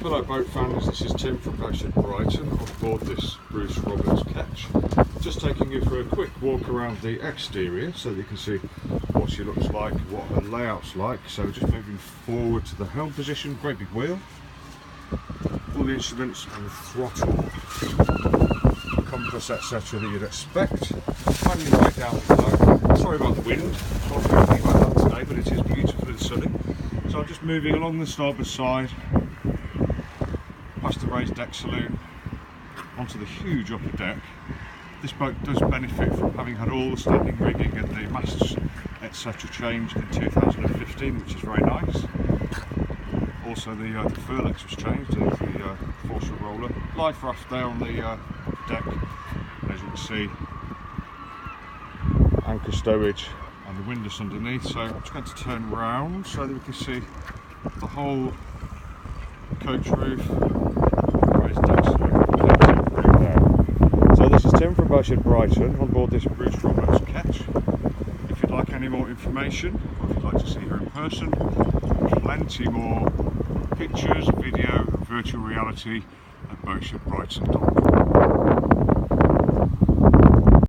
Hello boat fans, this is Tim from Boatshed Brighton on board this Bruce Roberts ketch. Just taking you for a quick walk around the exterior so that you can see what she looks like, what her layout's like. So just moving forward to the helm position, great big wheel, all the instruments and the throttle, compass etc that you'd expect. Finding your way down below. Sorry about the wind, not anything like that today, but it is beautiful and sunny. So I'm just moving along the starboard side, past the raised deck saloon, onto the huge upper deck. This boat does benefit from having had all the standing rigging and the masts etc changed in 2015, which is very nice. Also the furlex was changed to the foreshore roller. Life raft there on the upper deck, as you can see, anchor stowage and the windlass underneath. So I'm just going to turn round so that we can see the whole coach roof. So this is Tim from Boatshed Brighton on board this Bruce Roberts ketch. If you'd like any more information, or if you'd like to see her in person, plenty more pictures, video, virtual reality at boatshedbrighton.com.